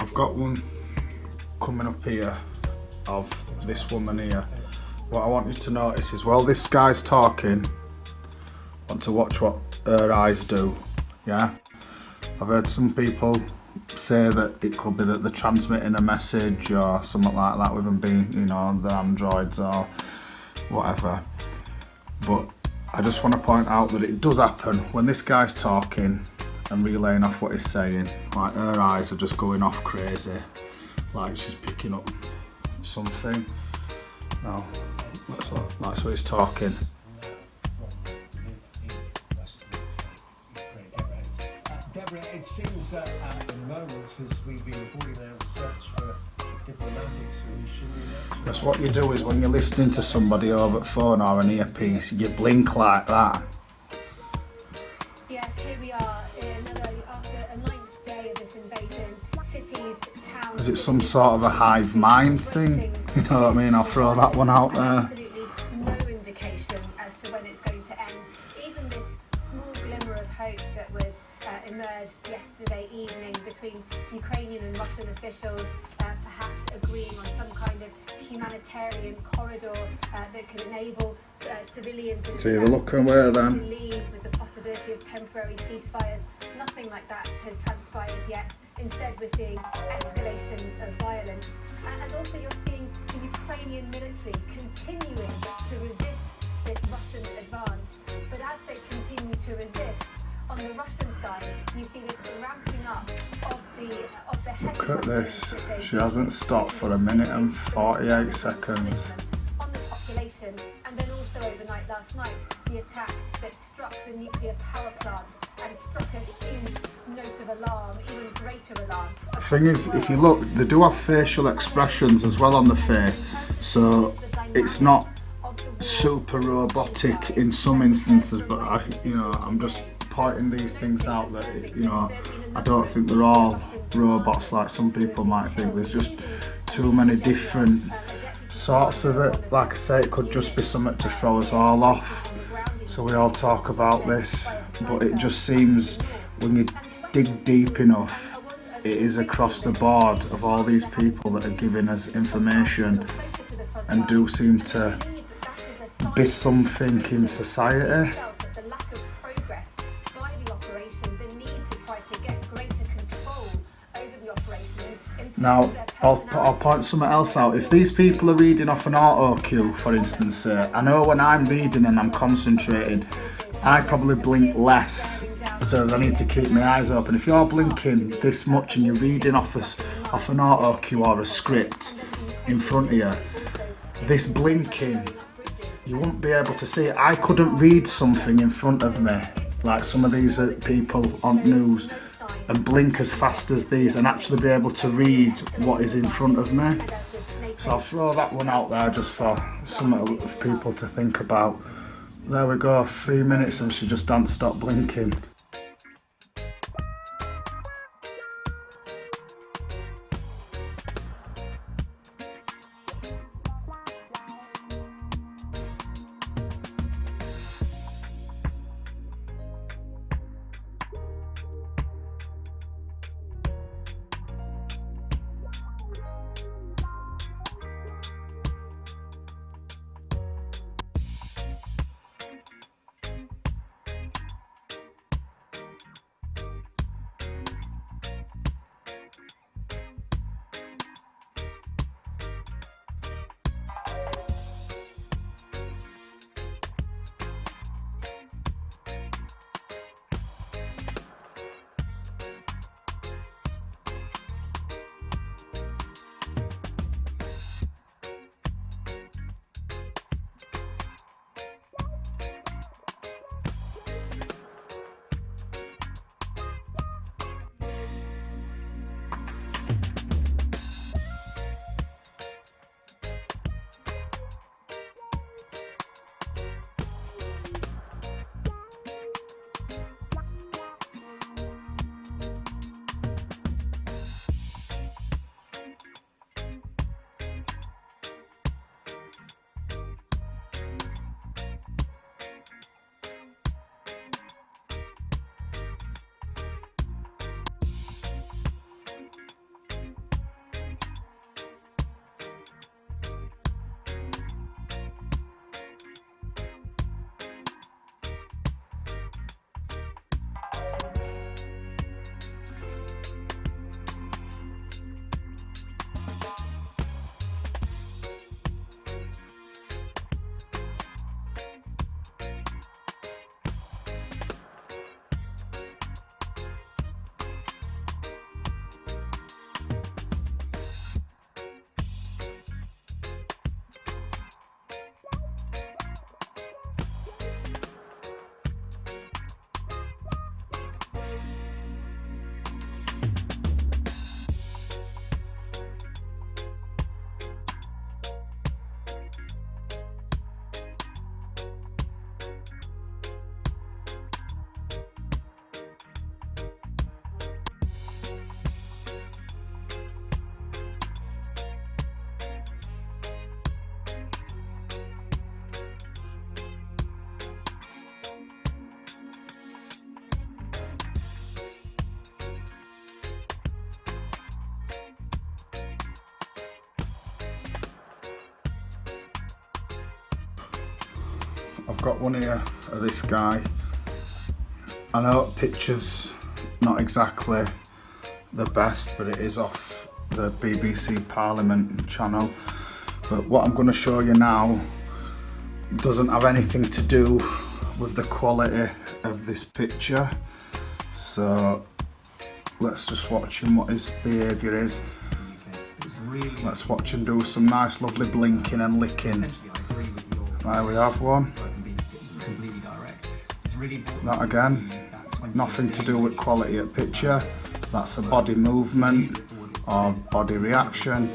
I've got one coming up here of this woman here. What I want you to notice is while this guy's talking, I want to watch what her eyes do, yeah? I've heard some people say that it could be that they're transmitting a message or something like that with them being, you know, the androids or whatever. But I just want to point out that it does happen when this guy's talking and relaying off what he's saying. Like her eyes are just going off crazy, like she's picking up something. Now, that's what he's talking. Deborah, it seems that at the moment, as we've been reporting our research for diplomatic solution. That's what you do is when you're listening to somebody over the phone or an earpiece, you blink like that. Yes, here we are, after a 9th day of this invasion. Cities, towns... Is it some sort of a hive mind thing? You know what I mean? I'll throw that one out there. Absolutely no indication as to when it's going to end. Even this small glimmer of hope that was emerged yesterday evening between Ukrainian and Russian officials perhaps agreeing on some kind of humanitarian corridor that could enable civilians See the look away to then. leave with the possibility of temporary ceasefires. Nothing like that has transpired yet. Instead, we're seeing escalations of violence. And also you're seeing the Ukrainian military continuing to resist this Russian advance. But as they continue to resist, on the Russian side, you see this ramping up of the heavy Look at this. weapons that they She hasn't stopped for a minute and 48 seconds. on the population. And then also overnight last night, the attack that struck the nuclear power plant and struck a huge note of alarm, even greater alarm. The thing is, if you look, they do have facial expressions as well on the face, so it's not super robotic in some instances, but I'm just pointing these things out that, I don't think they're all robots like some people might think. There's just too many different sorts of it. Like I say, it could just be something to throw us all off, so we all talk about this, but it just seems when you dig deep enough, it is across the board of all these people that are giving us information and do seem to be something in society. Now, I'll point something else out. If these people are reading off an auto cue, for instance, I know when I'm reading and I'm concentrating, I probably blink less, so I need to keep my eyes open. If you're blinking this much and you're reading off an auto cue or a script in front of you, this blinking, you wouldn't be able to see it. I couldn't read something in front of me, like some of these people on news, and blink as fast as these and actually be able to read what is in front of me. So I'll throw that one out there just for some of people to think about. There we go, 3 minutes and she just don't stop blinking. I've got one here of this guy. I know picture's not exactly the best, but it is off the BBC Parliament channel. But what I'm going to show you now doesn't have anything to do with the quality of this picture. So let's just watch him, what his behaviour is. Let's watch him do some nice lovely blinking and licking. There we have one. That again, nothing to do with quality of picture. That's a body movement or body reaction.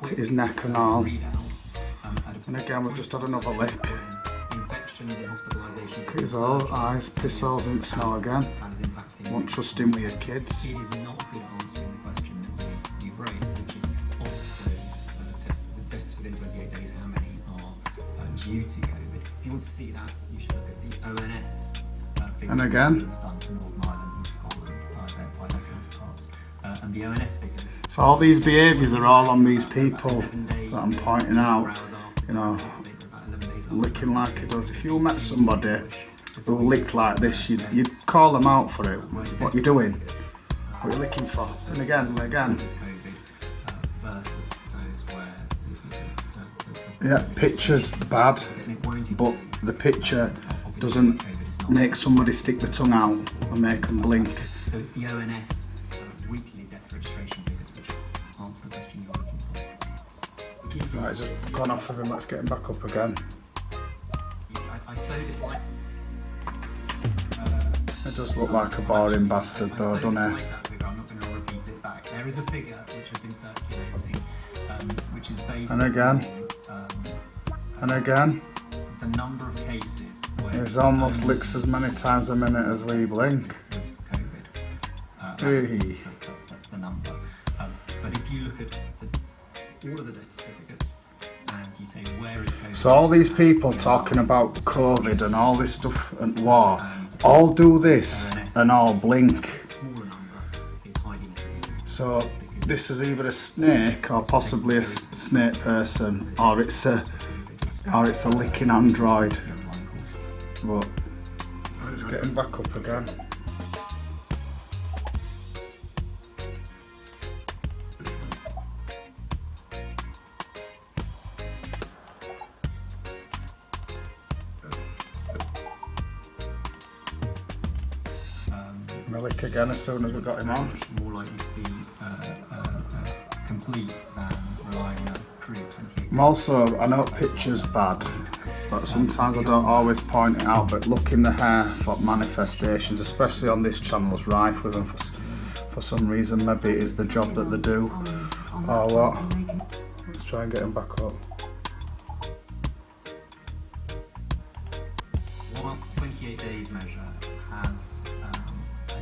Look at his neck and all. And again, we've just had another lick. Look at his eyes, piss holes in the snow again. Won't trust him with your kids. It is not good answering the question that you've raised, which is of those tests, the deaths within 28 days, how many are due to COVID? If you want to see that, you should look at the ONS figures. And again. Done for Northern Ireland and Scotland by their counterparts. And the ONS figures. So all these behaviours are all on these people that I'm pointing out. You know, licking like he does. If you met somebody who licked like this, you'd call them out for it. What you doing? What you licking for? And again, and again. Yeah, picture's bad, but the picture doesn't make somebody stick the tongue out and make them blink. So it's the ONS weekly death registration figures which answer the question you're looking for. Right, just gone off of him, let's get him back up again. I so dislike. It does look like a boring bastard though, doesn't it? I'm not going to repeat it back. There is a figure which has been circulating, which is based And again. And again. the number of cases where It almost licks as many times a minute as we blink. COVID. The number. But if you look at all of the death certificates and you say where is COVID? So all these people talking about COVID and all this stuff and war, all do this and all blink. Smaller number is hiding. So this is either a snake or possibly a snake person, or it's a licking android. But let's get him back up again. I'm gonna lick again as soon as we got him on. More likely to be complete than relying on a crew of 28. I'm also, I know picture's bad, but sometimes I don't always point it out, but look in the hair for manifestations, especially on this channel, is rife with them for some reason. Maybe it is the job that they do, or what. Let's try and get him back up. Whilst the 28 days measure has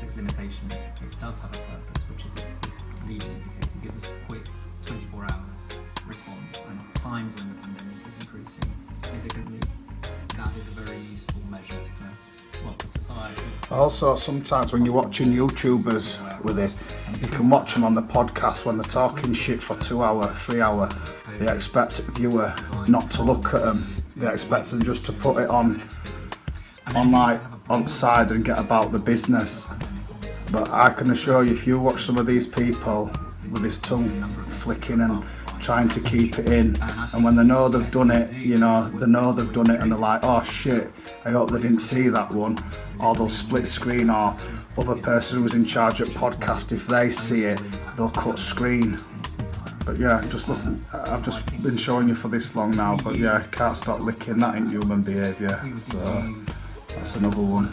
its limitations, it does have a purpose, which is this leading indicator. It gives us a quick 24 hours response, and times when the pandemic is increasing significantly. That is a very useful measure for society. Also, sometimes when you're watching YouTubers with this, you can watch them on the podcast when they're talking shit for 2 hours, 3 hours. They expect a viewer not to look at them. They expect them just to put it on like on the side and get about the business. But I can assure you, if you watch some of these people with his tongue flicking and trying to keep it in, and when they know they've done it, you know, they know they've done it and they're like, oh shit, I hope they didn't see that one, or they'll split screen, or other person who's in charge of podcast, if they see it, they'll cut screen. But yeah, just look, I've just been showing you for this long now, but yeah, can't stop licking, that ain't human behaviour, so that's another one.